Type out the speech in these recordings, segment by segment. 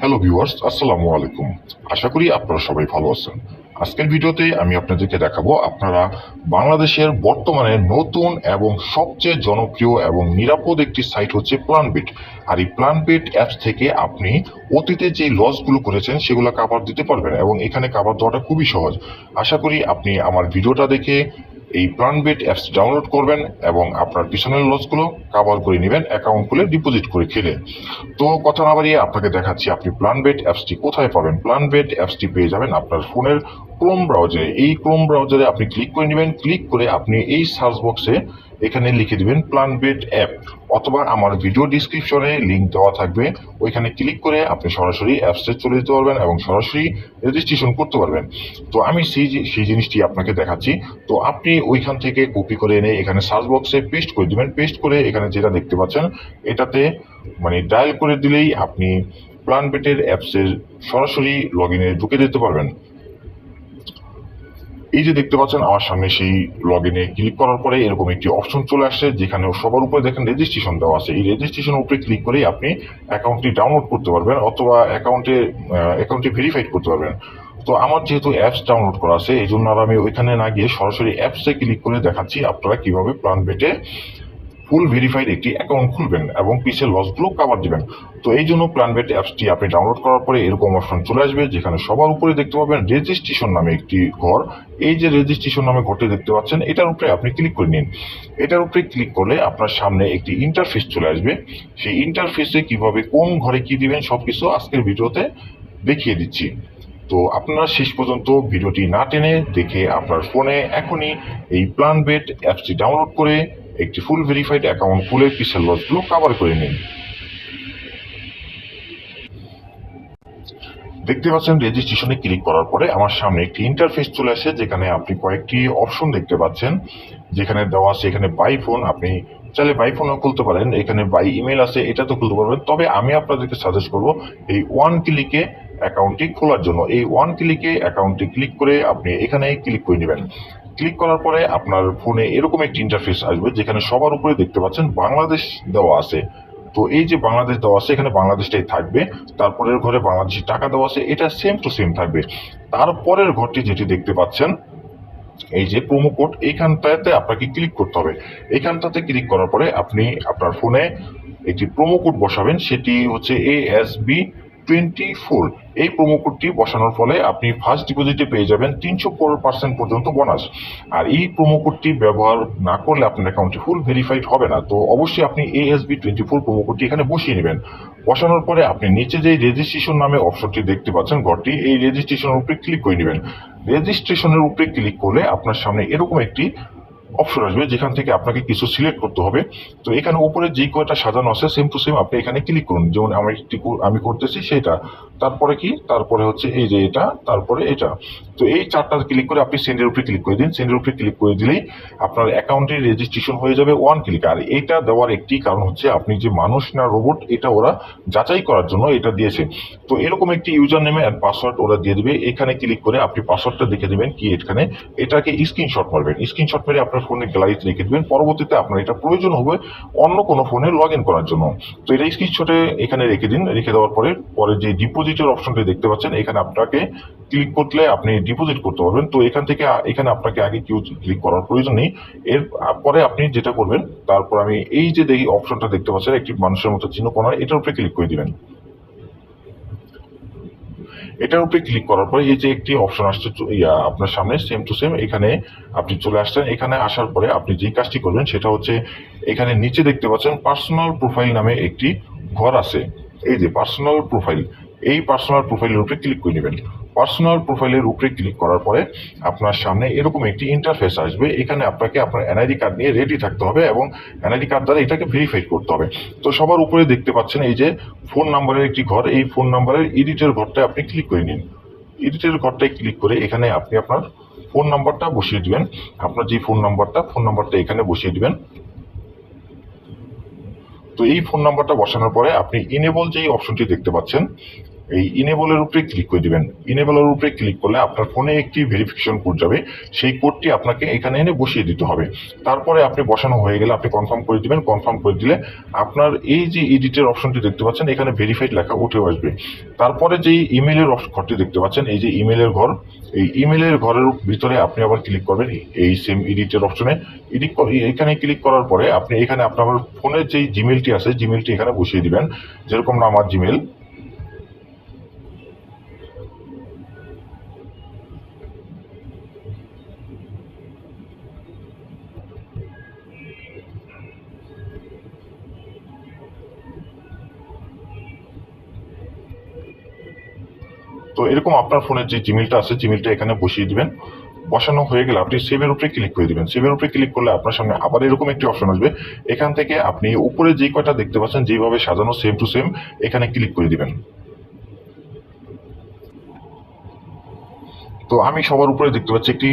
Hello viewers, আসসালামু আলাইকুম। আশা করি আপনারা সবাই ভালো আছেন। আজকের ভিডিওতে আমি আপনাদেরকে দেখাবো আপনারা বাংলাদেশের বর্তমানে নতুন এবং সবচেয়ে জনপ্রিয় এবং নিরাপদ একটি সাইট হচ্ছে প্ল্যানবিট। আর এই প্ল্যানবিট অ্যাপস থেকে আপনি অতীতে যে লসগুলো করেছেন সেগুলো কাভার দিতে পারবেন এবং এখানে কাভার দেওয়াটা খুবই সহজ। আশা করি আপনি আমার ভিডিওটা দেখে এই প্ল্যানবিট অ্যাপস ডাউনলোড করবেন এবং আপনার পিছনের লসগুলো কাভার করে নেবেন অ্যাকাউন্ট খুলে ডিপোজিট করে খেলে। তো কথা না বাড়িয়ে আপনাকে দেখাচ্ছি আপনি প্ল্যানবেট অ্যাপসটি কোথায় পাবেন। প্ল্যানবেট অ্যাপসটি পেয়ে যাবেন আপনার ফোনের ক্রোম ব্রাউজারে। এই ক্রোম ব্রাউজারে আপনি ক্লিক করে নেবেন। ক্লিক করে আপনি এই সার্চ বক্সে এখানে লিখে দিবেন প্ল্যানবেট অ্যাপ, অথবা আমার ভিডিও ডিসক্রিপশনে লিংক দেওয়া থাকবে। ওইখানে ক্লিক করে আপনি সরাসরি অ্যাপসে চলে যেতে পারবেন এবং সরাসরি রেজিস্ট্রেশন করতে পারবেন। তো আমি সেই জিনিসটি আপনাকে দেখাচ্ছি। তো আপনি ওইখান থেকে কপি করে এনে এখানে সার্চ বক্সে পেস্ট করে দিবেন। পেস্ট করে এখানে যেটা দেখতে পাচ্ছেন এটাতে ডায়াল করে দিলেই আপনি প্ল্যানবেটের অ্যাপসের সরাসরি লগ ইনে ঢুকে যেতে পারবেন। এই যে দেখতে পাচ্ছেন আমার সামনে সেই লগ ইনে ক্লিক করার পরে এরকম একটি অপশন চলে আসছে, যেখানে সবার উপরে দেখেন রেজিস্ট্রেশন দেওয়া আছে। এই রেজিস্ট্রেশন উপরে ক্লিক করেই আপনি অ্যাকাউন্টটি ডাউনলোড করতে পারবেন অথবা অ্যাকাউন্টটি ভেরিফাইড করতে পারবেন। তো আমার যেহেতু অ্যাপস ডাউনলোড করা আছে এই জন্য আর আমি ওইখানে না গিয়ে সরাসরি অ্যাপসে ক্লিক করে দেখাচ্ছি আপনারা কিভাবে প্ল্যানবেটে ফুল ভেরিফাইড একটি অ্যাকাউন্ট খুলবেন এবং পিসের লসগুলো কাভার দিবেন। তো এই জন্য প্ল্যানবেট অ্যাপসটি আপনি ডাউনলোড করার পরে এরকম অপশন চলে আসবে, যেখানে সবার উপরে দেখতে পাবেন রেজিস্ট্রেশন নামে একটি ঘর। এই যে রেজিস্ট্রেশন নামে ঘরটি দেখতে পাচ্ছেন এটার উপরে আপনি ক্লিক করে নিন। এটার উপরে ক্লিক করলে আপনার সামনে একটি ইন্টারফেস চলে আসবে। সেই ইন্টারফেসে কিভাবে কোন ঘরে কি দিবেন সবকিছু আজকের ভিডিওতে দেখিয়ে দিচ্ছি। তো আপনারা শেষ পর্যন্ত ভিডিওটি না টেনে দেখে আপনার ফোনে এখনই এই প্ল্যানবেট অ্যাপসটি ডাউনলোড করে একটি ফুল ভেরিফাইড অ্যাকাউন্ট খুলে পিসের লসগুলো কাভার করে নিন। দেখতে পাচ্ছেন রেজিস্ট্রেশনে ক্লিক করার পরে আমার সামনে একটি ইন্টারফেস চলে আসে, যেখানে আপনি কয়েকটি অপশন দেখতে পাচ্ছেন। যেখানে দেওয়া আছে এখানে বাই ফোন, আপনি চাইলে বাই ফোনও খুলতে পারেন। এখানে বাই ইমেল আছে, এটা তো খুলতে পারবেন। তবে আমি আপনাদেরকে সাজেস্ট করবো এই ওয়ান ক্লিকে অ্যাকাউন্টটি খোলার জন্য। এই ওয়ান ক্লিকে অ্যাকাউন্টটি ক্লিক করে আপনি এখানে ক্লিক করে নেবেন। ক্লিক করার পরে আপনার ফোনে এরকম একটি ইন্টারফেস আসবে, যেখানে সবার উপরে দেখতে পাচ্ছেন বাংলাদেশ দেওয়া আছে। তো এই যে বাংলাদেশ দেওয়া আছে এখানে বাংলাদেশটাই থাকবে। তারপরের ঘরে বাংলাদেশি টাকা দেওয়া আছে, এটা সেম টু সেম থাকবে। তারপরের ঘরটি যেটি দেখতে পাচ্ছেন এই যে প্রোমো কোড, এইখানটাতে আপনাকে ক্লিক করতে হবে। এইখানটাতে ক্লিক করার পরে আপনি আপনার ফোনে একটি প্রোমো কোড বসাবেন, সেটি হচ্ছে ASB24। এই প্রোমো কোডটি বসানোর ফলে আপনি ফার্স্ট ডিপোজিটে পেয়ে যাবেন 304% পর্যন্ত বোনাস। আর এই প্রোমো কোডটি ব্যবহার না করলে আপনার অ্যাকাউন্টটি ফুল ভেরিফাইড হবে না। তো অবশ্যই আপনি ASB24 প্রোমো কোডটি এখানে বসিয়ে নেবেন। বসানোর পরে আপনি নিচে যে রেজিস্ট্রেশন নামে অপশনটি দেখতে পাচ্ছেন ঘরটি, এই রেজিস্ট্রেশনের উপরে ক্লিক করে নেবেন। রেজিস্ট্রেশনের উপরে ক্লিক করলে আপনার সামনে এরকম একটি অপশন আসবে, যেখান থেকে আপনাকে কিছু সিলেক্ট করতে হবে। তো এখানে উপরে যে কয়টা সাজানো আছে সেম টু সেম আপনি এখানে ক্লিক করুন। যেমন আমি করতেছি সেটা। তারপরে কি, তারপরে হচ্ছে এই যে এটা, তারপরে এটা। তো এই চারটা ক্লিক করে আপনি সেন্ডের উপরে ক্লিক করে দিন। সেন্ডের উপরে ক্লিক করে দিলেই আপনার অ্যাকাউন্টের রেজিস্ট্রেশন হয়ে যাবে ওয়ান ক্লিক। আর এইটা দেওয়ার একটি কারণ হচ্ছে আপনি যে মানুষ না রোবট, এটা ওরা যাচাই করার জন্য এটা দিয়েছে। তো এরকম একটি ইউজার নেমে অ্যান্ড পাসওয়ার্ড ওরা দিয়ে দেবে। এখানে ক্লিক করে আপনি পাসওয়ার্ডটা দেখে দেবেন কি এখানে, এটাকে স্ক্রিনশট মারবেন। স্ক্রিনশট মেরে আপনার ফোনে গ্যালারিতে রেখে দেবেন। পরবর্তীতে আপনার এটা প্রয়োজন হবে অন্য কোনো ফোনে লগ ইন করার জন্য। তো এটা স্ক্রিনশটে এখানে রেখে দিন। রেখে দেওয়ার পরে যে ডিপোজিটের অপশনটা দেখতে পাচ্ছেন এখানে আপনাকে ক্লিক করলে আপনি ডিপোজিট করতে পারবেন। তো এখানে আপনাকে আগে কেউ ক্লিক করার প্রয়োজন নেই। এর পরে আপনি যেটা করবেন, তারপর আমি এই যে দেখি অপশনটা দেখতে পাচ্ছেন একটি মানুষের মতো চিহ্ন কোণায়, এটার উপরে ক্লিক করে দিবেন। এটার উপরে ক্লিক করার পরে এই যে একটি অপশন আসছে আপনার সামনে সেম টু সেম, এখানে আপনি চলে আসছেন। এখানে আসার পরে আপনি যে কাজটি করবেন সেটা হচ্ছে এখানে নিচে দেখতে পাচ্ছেন পার্সোনাল প্রোফাইল নামে একটি ঘর আছে। এই যে পার্সোনাল প্রোফাইল, এই পার্সোনাল প্রোফাইলের উপরে ক্লিক করে নেবেন। পার্সোনাল প্রোফাইলের উপরে ক্লিক করার পরে আপনার সামনে এরকম একটি ইন্টারফেস আসবে। এখানে আপনাকে আপনার এনআইডি কার্ড নিয়ে রেডি থাকতে হবে এবং এনআইডি কার্ড দ্বারা এটাকে ভেরিফাই করতে হবে। তো সবার উপরে দেখতে পাচ্ছেন এই যে ফোন নাম্বারের একটি ঘর, এই ফোন নাম্বারের এডিটের ঘরটায় আপনি ক্লিক করে নিন। এডিটের ঘরটায় ক্লিক করে এখানে আপনি আপনার ফোন নাম্বারটা বসিয়ে দিবেন। আপনার যে ফোন নাম্বারটা এখানে বসিয়ে দিবেন। তো এই ফোন নাম্বারটা বসানোর পরে আপনি ইনেবল যে অপশনটি দেখতে পাচ্ছেন এই ইনেবলের উপরে ক্লিক করে দিবেন। ইনেবলের উপরে ক্লিক করলে আপনার ফোনে একটি ভেরিফিকেশন কোড যাবে, সেই কোডটি আপনাকে এখানে এনে বসিয়ে দিতে হবে। তারপরে আপনি বসানো হয়ে গেলে আপনি কনফার্ম করে দিবেন। কনফার্ম করে দিলে আপনার এই যে এডিটের অপশনটি দেখতে পাচ্ছেন, এখানে ভেরিফাইড লেখা উঠে আসবে। তারপরে যে ইমেলের ঘরটি দেখতে পাচ্ছেন, এই যে ইমেলের ঘর, এই ইমেলের ঘরের ভিতরে আপনি আবার ক্লিক করবেন এই সেম এডিটের অপশনে। এখানে ক্লিক করার পরে আপনি এখানে আপনার ফোনের যে জিমেলটি আছে, জিমেলটি এখানে বসিয়ে দিবেন। যেরকম না আমার জিমেল, তো এরকম আপনার ফোনের যে জিমেলটা আছে, জিমেলটা এখানে বসিয়ে দিবেন। বসানো হয়ে গেলে আপনি সেভের উপরে ক্লিক করে দিবেন। সেভের উপরে ক্লিক করলে আপনার সামনে আবার এরকম একটি অপশন আসবে। এখান থেকে আপনি উপরে যে কয়টা দেখতে পাচ্ছেন যেভাবে সাজানো সেম টু সেম, এখানে ক্লিক করে দিবেন। তো আমি সবার উপরে দেখতে পাচ্ছি একটি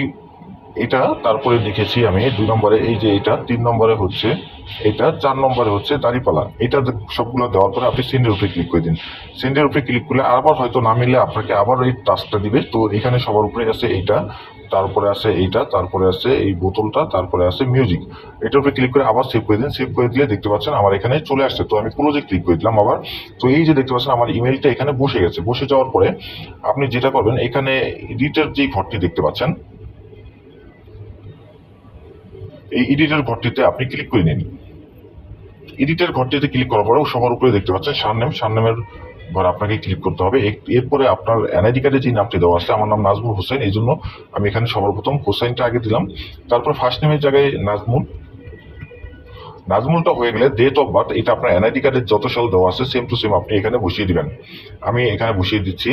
এটা, তারপরে দেখেছি আমি 2 নম্বরে এই যে এটা, 3 নম্বরে হচ্ছে এটা, 4 নম্বরে হচ্ছে দাড়িপালা। এটা সবগুলো দেওয়ার পরে আপনি সেন্ডের উপরে ক্লিক করে দিন। সেন্ডের উপরে ক্লিক করলে আবার হয়তো না মিললে আপনাকে আবার এই টাস্কটা দিবে। তো এখানে সবার উপরে আছে এইটা, তারপরে আছে এইটা, তারপরে আছে এই বোতলটা, তারপরে আছে মিউজিক। এটার উপরে ক্লিক করে আবার সেভ করে দিন। সেভ করে দিলে দেখতে পাচ্ছেন আমার এখানে চলে আসছে। তো আমি ক্লোজে ক্লিক করে দিলাম আবার। তো এই যে দেখতে পাচ্ছেন আমার ইমেলটা এখানে বসে গেছে। বসে যাওয়ার পরে আপনি যেটা করবেন, এখানে এডিটের যে ঘরটি দেখতে পাচ্ছেন, এই এডিটের ঘরটিতে আপনি ক্লিক করে নিন। এডিটের ঘরটিতে ক্লিক করার পরে সবার উপরে দেখতে পাচ্ছেন সারনেম, সারনেমের ঘর আপনাকে ক্লিক করতে হবে। এরপরে আপনার এনআইডি কার্ডে যে নামটি দেওয়া আছে, আমার নাম নাজমুল হোসেন, এই জন্য আমি এখানে সবার প্রথম হোসেনটা আগে দিলাম। তারপর ফার্স্ট নেমের জায়গায় নাজমুল। নাজমুলটা হয়ে গেলে ডেট অফ বার্থ, এটা আপনার এনআইডি কার্ডের যত সাল দেওয়া আছে সেম টু সেম আপনি এখানে বসিয়ে দিবেন। আমি এখানে বসিয়ে দিচ্ছি।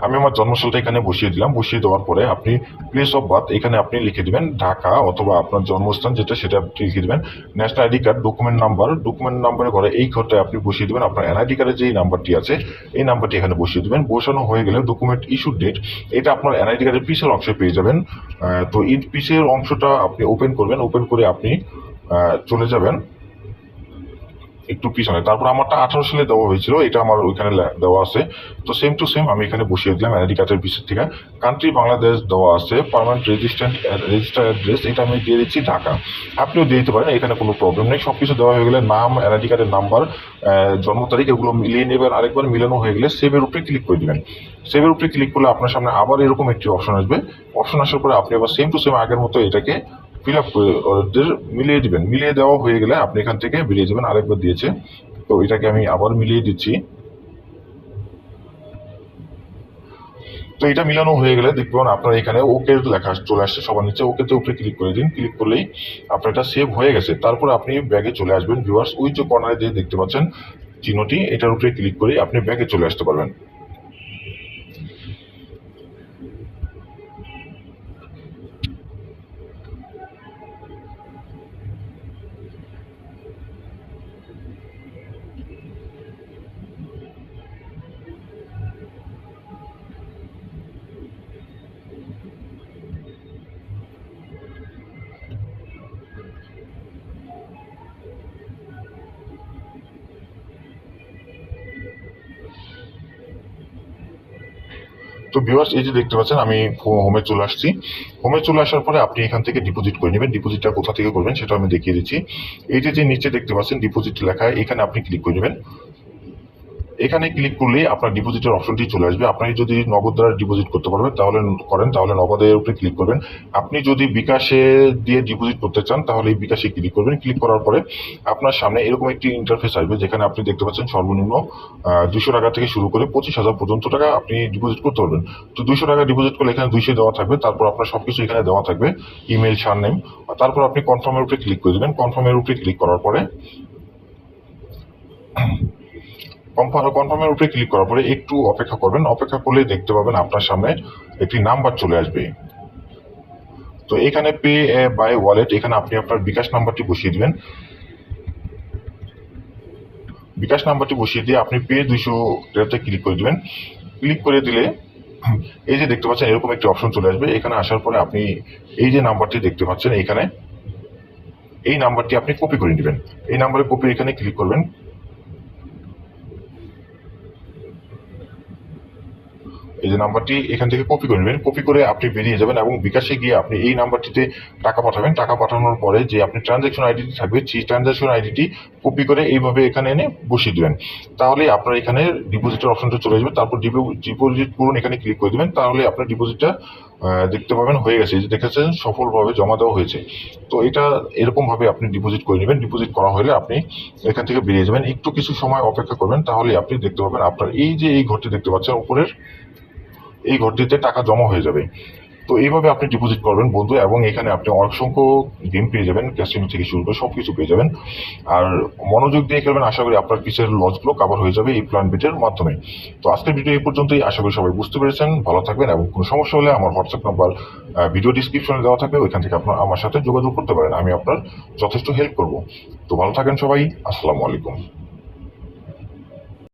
আমি আমার জন্মসালটা এখানে বসিয়ে দিলাম। বসিয়ে দেওয়ার পরে আপনি প্লেস অফ বার্থ এখানে আপনি লিখে দিবেন ঢাকা, অথবা আপনার জন্মস্থান যেটা সেটা আপনি লিখে দিবেন। National ID card, document number, document নাম্বারের ঘরে এই ঘরটায় আপনি বসিয়ে দিবেন আপনার এনআইডি কার্ডের যে নাম্বারটি আছে, এই নাম্বারটি এখানে বসিয়ে দিবেন। বসানো হয়ে গেলে ডকুমেন্ট ইস্যু ডেট, এটা আপনার এনআইডি কার্ডের পিছের অংশে পেয়ে যাবেন। তো এই পিছের অংশটা আপনি ওপেন করবেন। ওপেন করে আপনি চলে যাবেন একটু পিছনে। তারপর আমারটা 18 সালে দেওয়া হয়েছিল, এটা আমার ওইখানে দেওয়া আছে। তো সেম টু সেম আমি এখানে বসিয়ে দিলাম এনআইডি কার্ডের পিছের থেকে। কান্ট্রি বাংলাদেশ দেওয়া আছে, পার্মানেন্ট রেজিস্টার অ্যাড্রেস এটা আমি দিয়ে দিচ্ছি ঢাকা। আপনিও দিয়ে দিতে পারেন, এখানে কোনো প্রবলেম নেই। সবকিছু দেওয়া হয়ে গেলে নাম, এনআইডি কার্ডের নাম্বার, জন্ম তারিখ এগুলো মিলিয়ে নেবেন। আরেকবার মিলানো হয়ে গেলে সেভের উপরে ক্লিক করে দিবেন। সেভের উপরে ক্লিক করলে আপনার সামনে আবার এরকম একটি অপশন আসবে। অপশন আসার পরে আপনি আবার সেম টু সেম আগের মতো এটাকে ফিল আপ করে ওদের মিলিয়ে দিবেন। মিলিয়ে দেওয়া হয়ে গেলে আপনি এখান থেকে বেরিয়ে যাবেন। আরেকবার দিয়েছে, তো এটাকে আমি আবার মিলিয়ে দিচ্ছি। তো এটা মিলানো হয়ে গেলে দেখবেন আপনার এখানে ওকে লেখা চলে আসছে সবার নিচে। ওকেতে উপরে ক্লিক করে দিন। ক্লিক করলেই আপনার এটা সেভ হয়ে গেছে। তারপর আপনি ব্যাগে চলে আসবেন। ভিউয়ার্স, ওই যে কর্নারে দিয়ে দেখতে পাচ্ছেন চিহ্নটি, এটার উপরে ক্লিক করে আপনি ব্যাগে চলে আসতে পারবেন। তো ভিউয়ার্স, এই যে দেখতে পাচ্ছেন আমি হোমে চলে আসছি। হোমে চলে আসার পরে আপনি এখান থেকে ডিপোজিট করে নেবেন। ডিপোজিটটা কোথা থেকে করবেন সেটা আমি দেখিয়ে দিচ্ছি। এই যে নিচে দেখতে পাচ্ছেন ডিপোজিট লেখা, এখানে আপনি ক্লিক করে নেবেন। এখানে ক্লিক করলে আপনার ডিপোজিটের অপশনটি চলে আসবে। আপনি যদি নগদ দ্বারা ডিপোজিট করতে পারবেন তাহলে নগদের উপরে ক্লিক করবেন। আপনি যদি বিকাশে দিয়ে ডিপোজিট করতে চান তাহলে এই বিকাশে ক্লিক করবেন। ক্লিক করার পরে আপনার সামনে এরকম একটি ইন্টারফেস আসবে, যেখানে আপনি দেখতে পাচ্ছেন সর্বনিম্ন 200 টাকা থেকে শুরু করে 25,000 পর্যন্ত টাকা আপনি ডিপোজিট করতে পারবেন। তো 200 টাকা ডিপোজিট করলে এখানে 200 দেওয়া থাকবে। তারপর আপনার সবকিছু এখানে দেওয়া থাকবে, ইমেল, সারনেম। তারপর আপনি কনফার্মের উপরে ক্লিক করে দেবেন। কনফার্মের উপরে ক্লিক করার পরে কনফার্মের উপরে ক্লিক করার পরে একটু অপেক্ষা করবেন। অপেক্ষা করলে দেখতে পাবেন আপনার সামনে একটি নাম্বার চলে আসবে। তো এখানে পে বাই ওয়ালেট, এখানে আপনি আপনার বিকাশ নাম্বারটি বসিয়ে দিবেন। বিকাশ নাম্বারটি বসিয়ে দিয়ে আপনি পে 200 টাকাতে ক্লিক করে দিবেন। ক্লিক করে দিলে এই যে দেখতে পাচ্ছেন এরকম একটি অপশন চলে আসবে। এখানে আসার পরে আপনি এই যে নাম্বারটি দেখতে পাচ্ছেন, এখানে এই নাম্বারটি আপনি কপি করে নেবেন। এই নাম্বারে কপি এখানে ক্লিক করবেন। এই যে নাম্বারটি এখান থেকে কপি করে নেবেন, কপি করে আপনি বেরিয়ে যাবেন এবং বিকাশে গিয়ে আপনি এই নাম্বারটিতে টাকা পাঠাবেন। টাকা পাঠানোর পরে যে আপনি ট্রানজাকশন আইডিটি থাকবে সেই ট্রানজাকশন আইডিটি কপি করে এইভাবে এখানে এনে বসিয়ে দিবেন। তাহলে আপনার এখানে ডিপোজিটের অপশনটা চলে যাবে। তারপর ডিপোজিট করুন এখানে ক্লিক করে দিবেন। তাহলে আপনার ডিপোজিটটা দেখতে পাবেন হয়ে গেছে, যে দেখেছেন সফলভাবে জমা দেওয়া হয়েছে। তো এটা এরকম ভাবে আপনি ডিপোজিট করে নেবেন। ডিপোজিট করা হলে আপনি এখান থেকে বেরিয়ে যাবেন, একটু কিছু সময় অপেক্ষা করবেন, তাহলে আপনি দেখতে পাবেন আপনার এই যে এই ঘরটি দেখতে পাচ্ছেন উপরের এই ঘরটিতে টাকা জমা হয়ে যাবে। তো এইভাবে আপনি ডিপোজিট করবেন বন্ধু, এবং এখানে আপনি অসংখ্য গেম পেয়ে যাবেন, ক্যাসিনো থেকে শুরু করে সবকিছু পেয়ে যাবেন। আর মনোযোগ দিয়ে খেলবেন, আশা করি আপনার পিছের লসগুলো কভার হয়ে যাবে এই প্ল্যান বিটের মাধ্যমে। তো আজকের ভিডিও এই পর্যন্তই, আশা করি সবাই বুঝতে পেরেছেন। ভালো থাকবেন, এবং কোনো সমস্যা হলে আমার হোয়াটসঅ্যাপ নাম্বার ভিডিও ডিসক্রিপশনে দেওয়া থাকবে, ওইখান থেকে আপনার আমার সাথে যোগাযোগ করতে পারেন, আমি আপনার যথেষ্ট হেল্প করব। তো ভালো থাকেন সবাই, আসসালামু আলাইকুম।